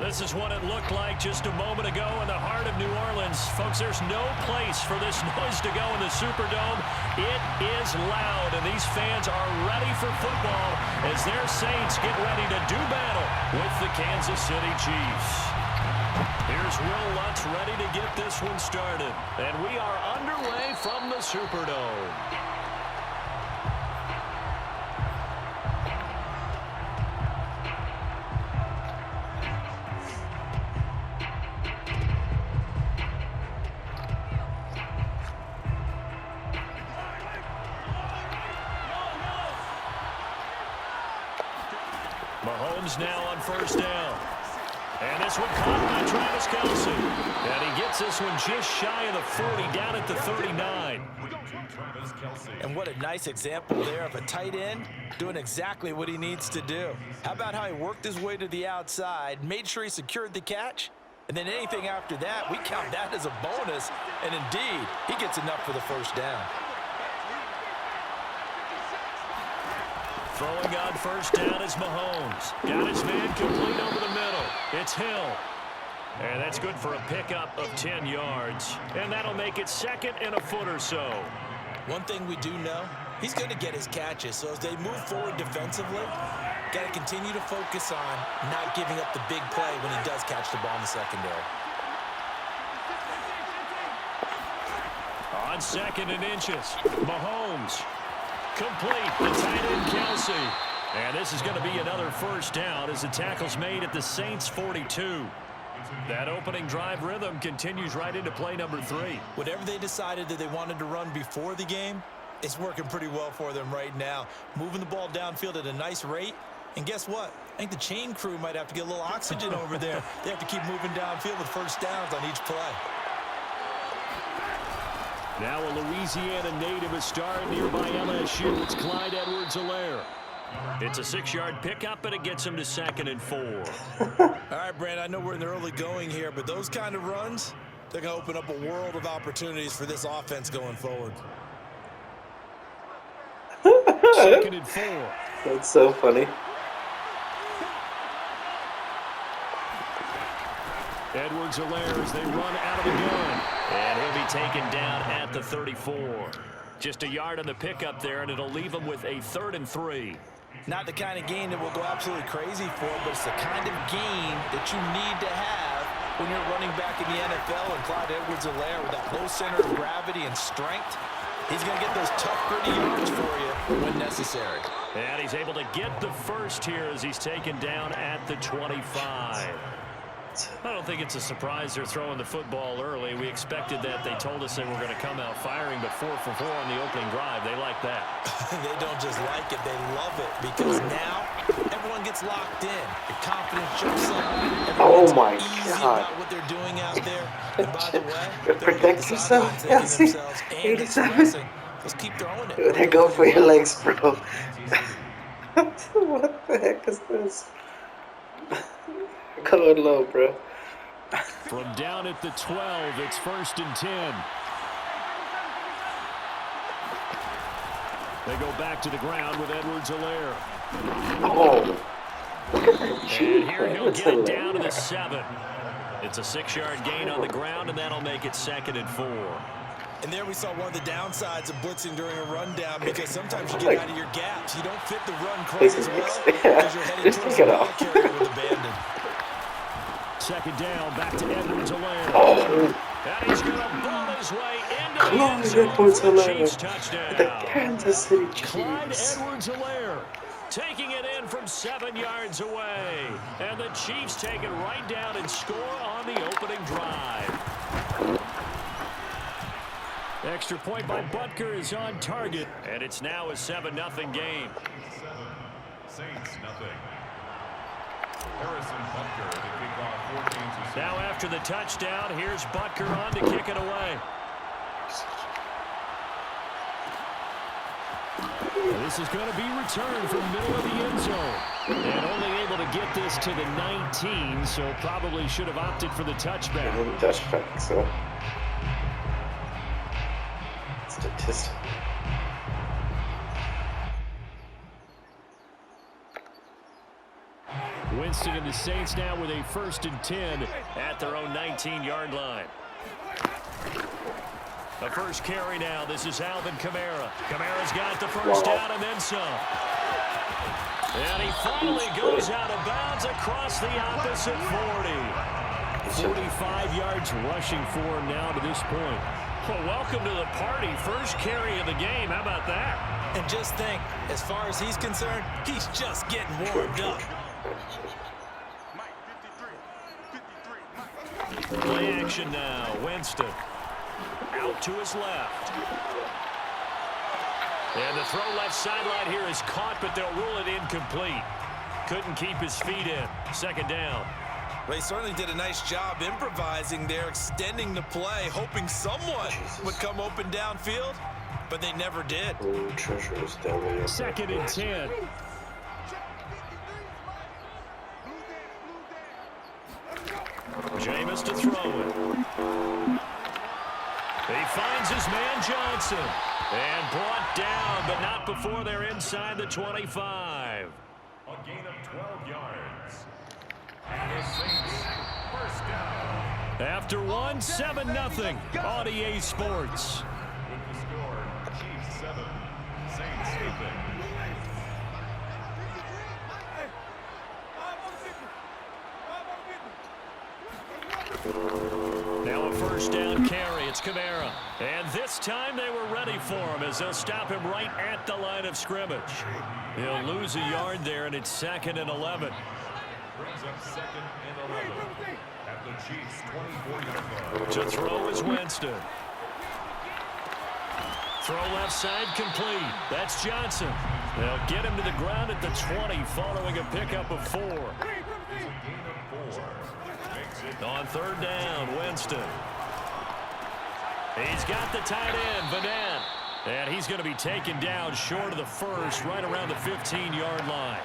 This is what it looked like just a moment ago in the heart of New Orleans. Folks, there's no place for this noise to go in the Superdome. It is loud, and these fans are ready for football as their Saints get ready to do battle with the Kansas City Chiefs. Here's Will Lutz ready to get this one started, and we are underway from the Superdome. Mahomes now on first down. And this one caught by Travis Kelce. And he gets this one just shy of the 40, down at the 39. And what a nice example there of a tight end doing exactly what he needs to do. How about how he worked his way to the outside, made sure he secured the catch, and then anything after that, we count that as a bonus. And indeed, he gets enough for the first down. Throwing on first down is Mahomes. Got his man complete over the middle. It's Hill. And that's good for a pickup of 10 yards. And that'll make it second and a foot or so. One thing we do know, he's going to get his catches. So as they move forward defensively, got to continue to focus on not giving up the big play when he does catch the ball in the secondary. On second and inches, Mahomes. Complete, the tight end Kelce. And this is going to be another first down as the tackle's made at the Saints' 42. That opening drive rhythm continues right into play number 3. Whatever they decided that they wanted to run before the game, it's working pretty well for them right now. Moving the ball downfield at a nice rate. And guess what? I think the chain crew might have to get a little oxygen over there. They have to keep moving downfield with first downs on each play. Now a Louisiana native is starring nearby LSU. It's Clyde Edwards-Helaire. It's a 6-yard pickup, and it gets him to second and 4. All right, Brand, I know we're in the early going here, but those kind of runs, they're going to open up a world of opportunities for this offense going forward. Second and 4. That's so funny. Edwards-Helaire as they run out of the gun. And he'll be taken down at the 34. Just a yard on the pickup there, and it'll leave him with a 3rd and 3. Not the kind of game that we'll go absolutely crazy for, but it's the kind of game that you need to have when you're running back in the NFL. And Clyde Edwards-Helaire with that low center of gravity and strength, he's going to get those tough, gritty yards for you when necessary. And he's able to get the first here as he's taken down at the 25. I don't think it's a surprise they're throwing the football early. We expected that. They told us they were going to come out firing, but 4 for 4 on the opening drive. They like that. They don't just like it, they love it, because now everyone gets locked in. The confidence jumps up. Oh my easy God. about what they're doing out there. And by the way, Protect yourself. Yes. 87. Let's keep throwing it. They go for your legs, bro. What the heck is this? Going low, bro. From down at the 12, it's 1st and 10. They go back to the ground with Edwards-Helaire. Oh. And here he'll get it down to the 7. It's a 6-yard gain on the ground, and that'll make it 2nd and 4. And there we saw one of the downsides of blitzing during a rundown, because sometimes you get out of your gaps. You don't fit the run quite as well because you're headed towards the ball carrier with abandon. 2nd down, back to Edwards-Helaire. Oh. And he's going to ball his way into the end zone for the Chiefs touchdown. The Kansas City Chiefs. Clyde Edwards-Helaire taking it in from 7 yards away. And the Chiefs take it right down and score on the opening drive. Extra point by Butker is on target, and it's now a 7-0 game. Saints nothing. Harrison Butker to kick off 14-6. Now after the touchdown, here's Butker on to kick it away. This is going to be returned from middle of the end zone. And only able to get this to the 19, so probably should have opted for the touchback. Touchback, so statistic. Winston and the Saints now with a 1st and 10 at their own 19-yard line. The first carry now. This is Alvin Kamara. Kamara's got the first down and then some. And he finally goes out of bounds across the opposite 40. 45 yards rushing for him now to this point. Well, welcome to the party. First carry of the game. How about that? And just think, as far as he's concerned, he's just getting warmed up. Play action now. Winston out to his left. And the throw left sideline here is caught, but they'll rule it incomplete. Couldn't keep his feet in. 2nd down. Well, he certainly did a nice job improvising there, extending the play, hoping someone would come open downfield, but they never did. Oh, treasures down there. 2nd and 10. Jameis to throw it. He finds his man Johnson. And brought down, but not before they're inside the 25. A gain of 12 yards. And the Saints, first down. After 7-0 on EA Sports. With the score, Chiefs 7, Saints 0. Now a 1st down carry. It's Kamara. And this time they were ready for him as they'll stop him right at the line of scrimmage. He'll lose a yard there, and it's 2nd and 11. Brings up 2nd and 11 at the Chiefs' 24-yard line. To throw is Winston. Throw left side complete. That's Johnson. They'll get him to the ground at the 20 following a pickup of 4. Gain of 4. Makes it On 3rd down, Winston. He's got the tight end, Vanette. And he's going to be taken down short of the first, right around the 15-yard line.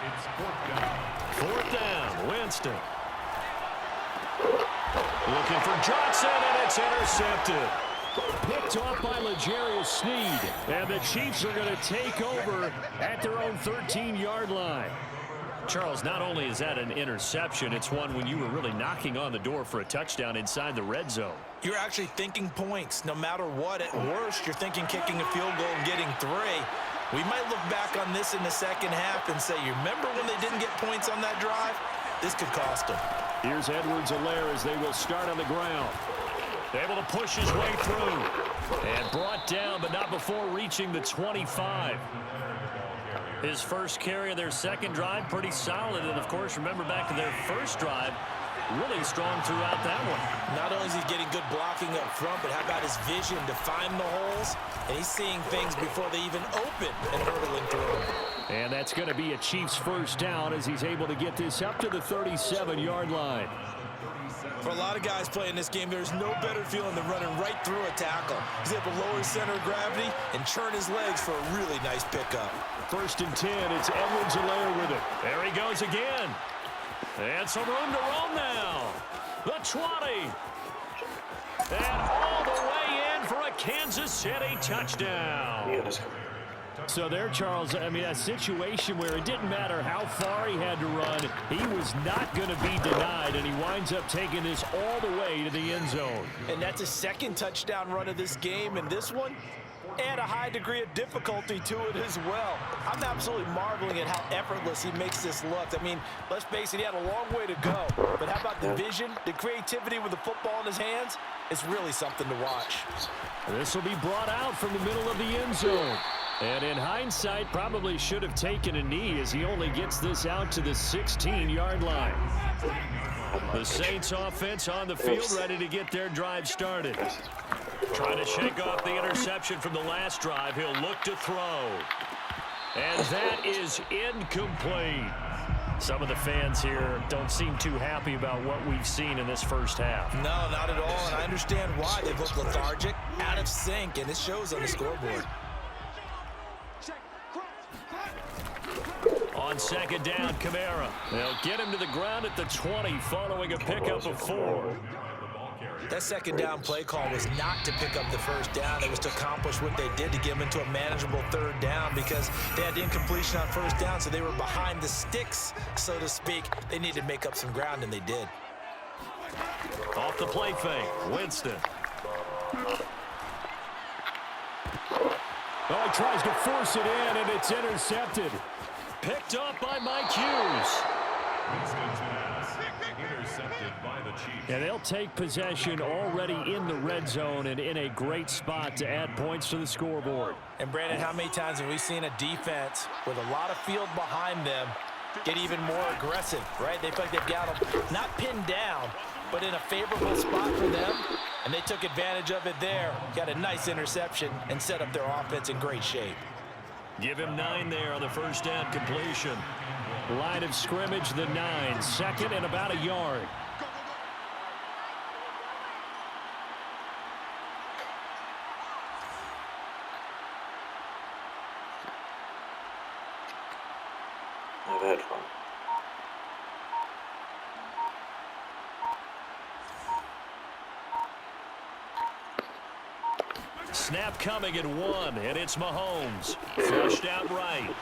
It's 4th down. 4th down, Winston. Looking for Johnson, and it's intercepted. Picked off by L'Jarius Sneed. And the Chiefs are going to take over at their own 13-yard line. Charles, not only is that an interception, it's one when you were really knocking on the door for a touchdown inside the red zone. You're actually thinking points. No matter what, at worst, you're thinking kicking a field goal and getting 3. We might look back on this in the 2nd half and say, you remember when they didn't get points on that drive? This could cost them. Here's Edwards-Helaire as they will start on the ground. Able to push his way through. And brought down, but not before reaching the 25. His first carry of their 2nd drive, pretty solid. And, of course, remember back to their 1st drive, really strong throughout that one. Not only is he getting good blocking up front, but how about his vision to find the holes? And he's seeing things before they even open and hurdling through them. And that's going to be a Chiefs 1st down as he's able to get this up to the 37-yard line. For a lot of guys playing this game, there's no better feeling than running right through a tackle. He's able to lower his center of gravity and churn his legs for a really nice pickup. 1st and 10, it's Edwards-Helaire with it. There he goes again. And some room to roam now. The 20. And all the way in for a Kansas City touchdown. Yeah, let's go. So there, Charles, I mean, a situation where it didn't matter how far he had to run, he was not going to be denied, and he winds up taking this all the way to the end zone. And that's a 2nd touchdown run of this game, and this one, and a high degree of difficulty to it as well. I'm absolutely marveling at how effortless he makes this look. I mean, let's face it, he had a long way to go. But how about the vision, the creativity with the football in his hands? It's really something to watch. This will be brought out from the middle of the end zone. And in hindsight, probably should have taken a knee as he only gets this out to the 16-yard line. The Saints offense on the field, ready to get their drive started. Trying to shake off the interception from the last drive. He'll look to throw. And that is incomplete. Some of the fans here don't seem too happy about what we've seen in this 1st half. No, not at all, and I understand why. They've looked lethargic, out of sync, and it shows on the scoreboard. On 2nd down, Kamara. They'll get him to the ground at the 20 following a pickup of 4. The ball carrier. That second down play call was not to pick up the first down. It was to accomplish what they did to get them into a manageable third down because they had incompletion on first down, so they were behind the sticks, so to speak. They needed to make up some ground, and they did. Off the play fake, Winston. Oh, he tries to force it in, and it's intercepted. Picked up by Mike Hughes. Winston's pass intercepted by the Chiefs. And they'll take possession already in the red zone and in a great spot to add points to the scoreboard. And, Brandon, how many times have we seen a defense with a lot of field behind them get even more aggressive, right? They feel like they've got them not pinned down, but in a favorable spot for them, and they took advantage of it there. Got a nice interception and set up their offense in great shape. Give him 9 there on the first down completion. Line of scrimmage, the 9. Second and about a yard. I've had fun. Snap coming at 1, and it's Mahomes. Flushed out right.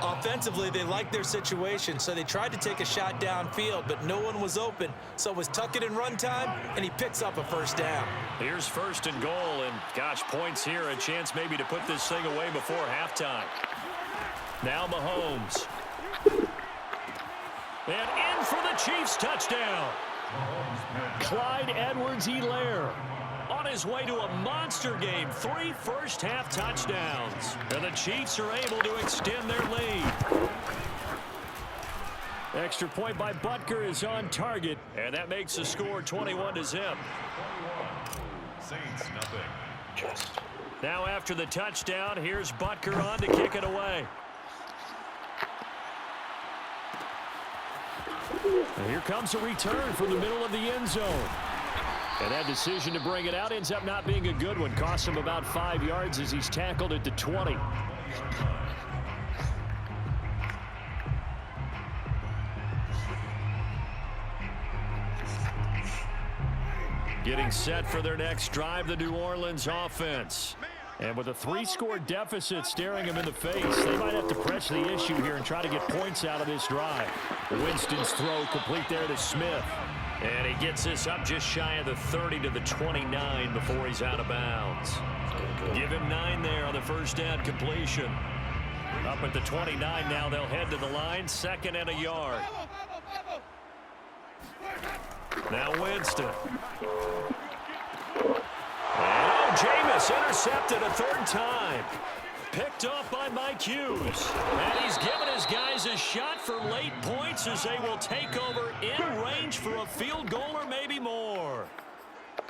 Offensively, they liked their situation, so they tried to take a shot downfield, but no one was open. So it was tuck it and run time, and he picks up a first down. Here's first and goal, and gosh, points here, a chance maybe to put this thing away before halftime. Now Mahomes. And in for the Chiefs touchdown. Clyde Edwards-Helaire on his way to a monster game. 3 first-half touchdowns. And the Chiefs are able to extend their lead. Extra point by Butker is on target, and that makes the score 21-0. Saints nothing. Just. Now after the touchdown, here's Butker on to kick it away. And here comes a return from the middle of the end zone. And that decision to bring it out ends up not being a good one. Costs him about 5 yards as he's tackled at the 20. Getting set for their next drive, the New Orleans offense. And with a 3-score deficit staring them in the face, they might have to press the issue here and try to get points out of this drive. Winston's throw complete there to Smith. And he gets this up just shy of the 30 to the 29 before he's out of bounds. Give him 9 there on the first down completion. Up at the 29 now, they'll head to the line, 2nd and a yard. Now Winston. And Jameis intercepted a 3rd time. Picked off by Mike Hughes. And he's given his guys a shot for late points as they will take over in range for a field goal or maybe more.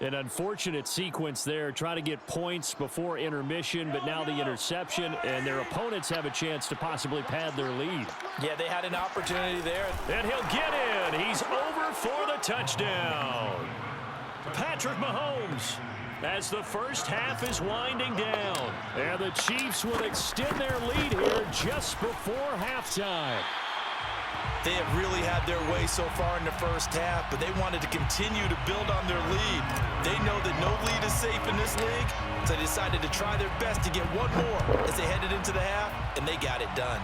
An unfortunate sequence there, trying to get points before intermission, but now the interception, and their opponents have a chance to possibly pad their lead. Yeah, they had an opportunity there. And he'll get in. He's over for the touchdown. Patrick Mahomes, as the first half is winding down. And the Chiefs will extend their lead here just before halftime. They have really had their way so far in the first half, but they wanted to continue to build on their lead. They know that no lead is safe in this league, so they decided to try their best to get one more as they headed into the half, and they got it done.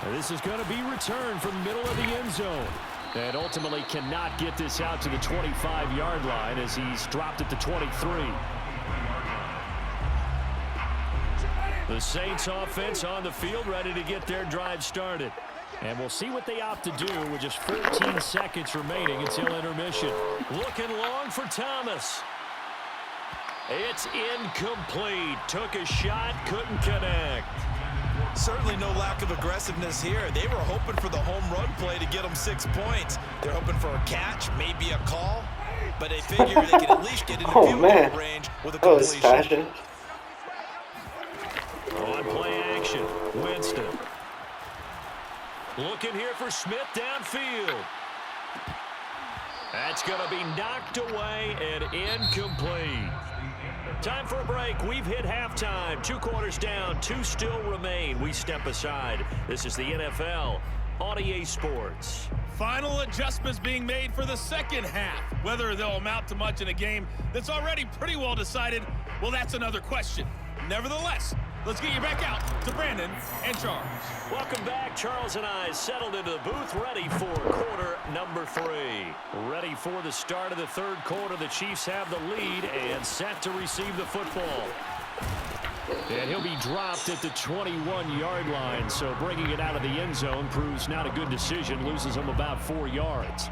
And this is going to be returned from the middle of the end zone. And ultimately cannot get this out to the 25-yard line as he's dropped at the 23. The Saints offense on the field ready to get their drive started. And we'll see what they opt to do with just 14 seconds remaining until intermission. Looking long for Thomas. It's incomplete. Took a shot, couldn't connect. Certainly no lack of aggressiveness here. They were hoping for the home run play to get them 6 points. They're hoping for a catch, maybe a call, but they figure they can at least get into field goal range with a completion. On play action, Winston. Looking here for Smith downfield. That's going to be knocked away and incomplete. Time for a break. We've hit halftime. 2 quarters down, 2 still remain. We step aside. This is the NFL on EA Sports. Final adjustments being made for the second half. Whether they'll amount to much in a game that's already pretty well decided, well, that's another question. Nevertheless, let's get you back out to Brandon and Charles. Welcome back. Charles and I settled into the booth, ready for quarter number 3. Ready for the start of the third quarter. The Chiefs have the lead and set to receive the football. And he'll be dropped at the 21-yard line, so bringing it out of the end zone proves not a good decision. Loses him about 4 yards.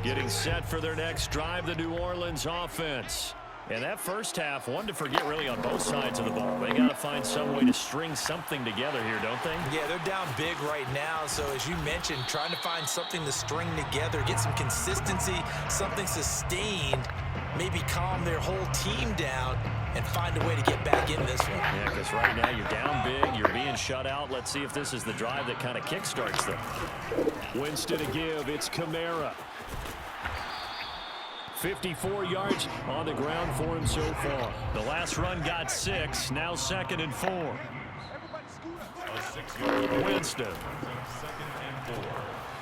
Getting set for their next drive, the New Orleans offense. And that first half, one to forget really on both sides of the ball. They got to find some way to string something together here, don't they? Yeah, they're down big right now. So as you mentioned, trying to find something to string together, get some consistency, something sustained, maybe calm their whole team down and find a way to get back in this one. Yeah, because right now you're down big, you're being shut out. Let's see if this is the drive that kind of kickstarts them. Winston to give, it's Kamara. 54 yards on the ground for him so far. The last run got 6, now 2nd and 4. Winston.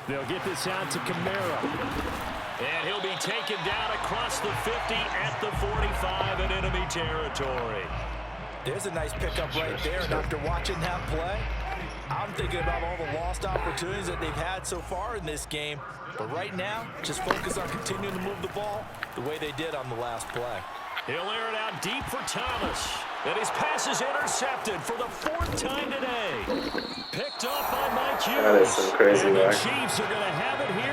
They'll get this out to Kamara. And he'll be taken down across the 50 at the 45 in enemy territory. There's a nice pickup right there, and after watching that play, I'm thinking about all the lost opportunities that they've had so far in this game. But right now, just focus on continuing to move the ball the way they did on the last play. He'll air it out deep for Thomas. And his pass is intercepted for the 4th time today. Picked off by Mike Hughes. That is some crazy and the work. Chiefs are going to have it here